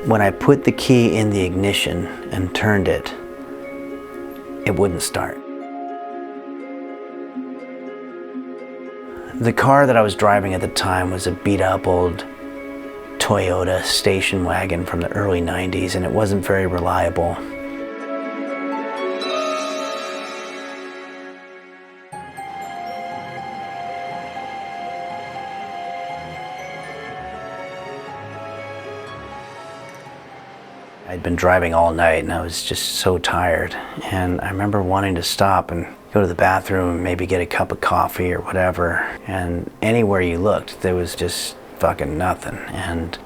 When I put the key in the ignition and turned it, it wouldn't start. The car that I was driving at the time was a beat-up old Toyota station wagon from the early 90s, and it wasn't very reliable. I'd been driving all night and I was just so tired, and I remember wanting to stop and go to the bathroom and maybe get a cup of coffee or whatever, and anywhere you looked there was just fucking nothing. And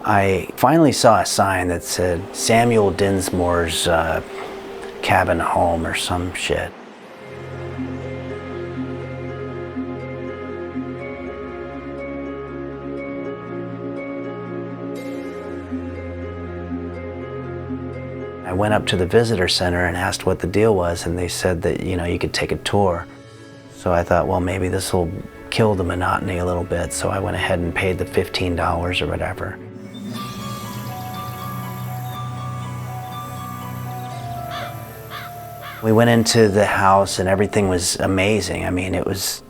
I finally saw a sign that said Samuel Dinsmoor's cabin home or some shit. I went up to the visitor center and asked what the deal was, and they said that, you know, you could take a tour. So I thought, well, maybe this will kill the monotony a little bit, so I went ahead and paid the $15 or whatever. We went into the house and everything was amazing. I mean, it was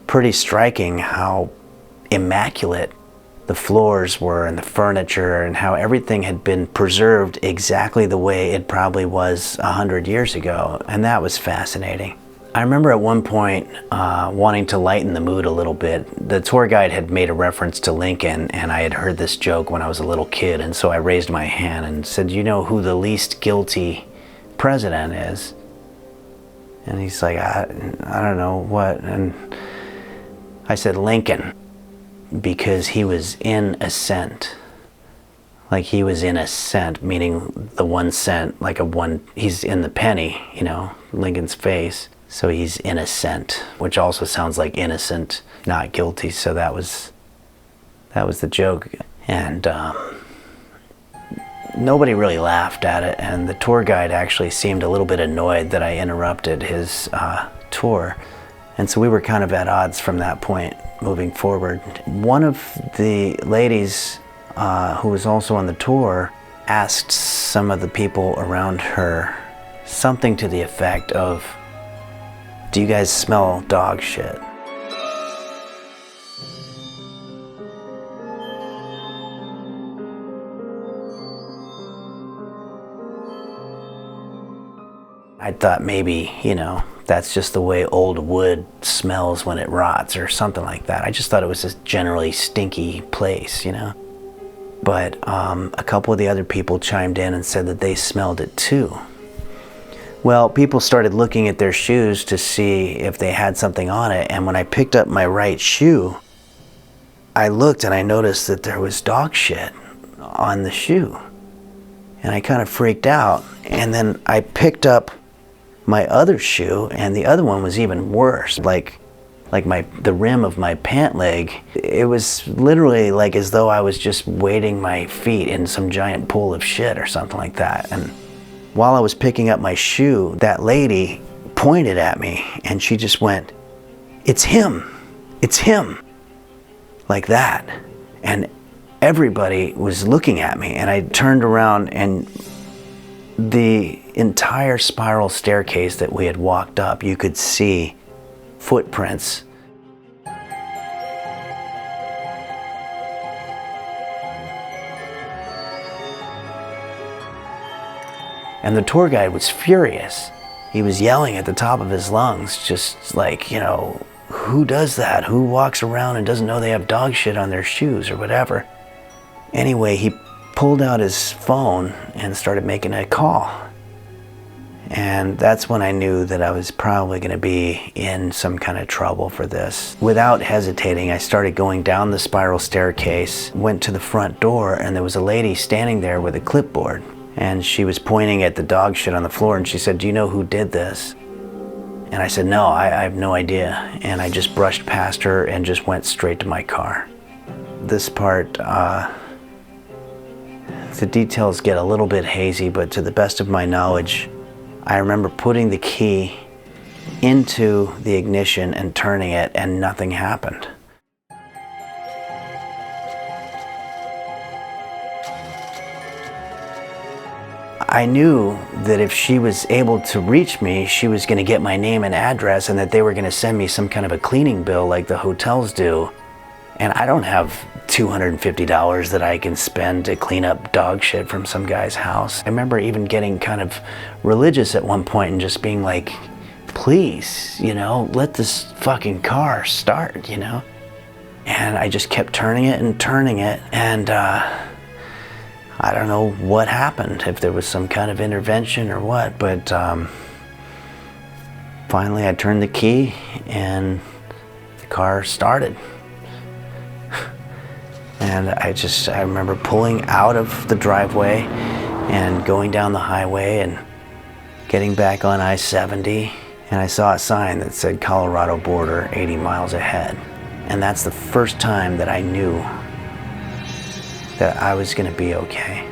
pretty striking how immaculate the floors were and the furniture, and how everything had been preserved exactly the way it probably was 100 years ago, and that was fascinating. I remember at one point wanting to lighten the mood a little bit. The tour guide had made a reference to Lincoln, and I had heard this joke when I was a little kid, and so I raised my hand and said, "You know who the least guilty president is?" And he's like, I don't know what. And I said, "Lincoln." Because he was in a cent. Like he was in a cent, meaning the 1 cent, like a one, he's in the penny, you know, Lincoln's face. So he's in a cent, which also sounds like innocent, not guilty. So that was the joke. And nobody really laughed at it. And the tour guide actually seemed a little bit annoyed that I interrupted his tour. And so we were kind of at odds from that point moving forward. One of the ladies who was also on the tour asked some of the people around her something to the effect of, "Do you guys smell dog shit?" I thought maybe, you know, that's just the way old wood smells when it rots or something like that. I just thought it was a generally stinky place, you know. But a couple of the other people chimed in and said that they smelled it too. Well, people started looking at their shoes to see if they had something on it, and when I picked up my right shoe, I looked and I noticed that there was dog shit on the shoe. And I kind of freaked out, and then I picked up my other shoe, and the other one was even worse. Like the rim of my pant leg, it was literally like as though I was just wading my feet in some giant pool of shit or something like that. And while I was picking up my shoe, that lady pointed at me and she just went, "It's him, it's him," like that. And everybody was looking at me, and I turned around, and the entire spiral staircase that we had walked up, you could see footprints. And the tour guide was furious. He was yelling at the top of his lungs, just like, you know, who does that? Who walks around and doesn't know they have dog shit on their shoes or whatever? Anyway, he pulled out his phone and started making a call. And that's when I knew that I was probably going to be in some kind of trouble for this. Without hesitating, I started going down the spiral staircase, went to the front door, and there was a lady standing there with a clipboard. And she was pointing at the dog shit on the floor, and she said, "Do you know who did this?" And I said, "No, I have no idea." And I just brushed past her and just went straight to my car. This part, the details get a little bit hazy, but to the best of my knowledge, I remember putting the key into the ignition and turning it, and nothing happened. I knew that if she was able to reach me, she was going to get my name and address, and that they were going to send me some kind of a cleaning bill like the hotels do. And I don't have $250 that I can spend to clean up dog shit from some guy's house. I remember even getting kind of religious at one point and just being like, please, you know, let this fucking car start, you know? And I just kept turning it, and I don't know what happened, if there was some kind of intervention or what, but finally I turned the key and the car started. And I remember pulling out of the driveway and going down the highway and getting back on I-70, and I saw a sign that said Colorado border 80 miles ahead. And that's the first time that I knew that I was going to be okay.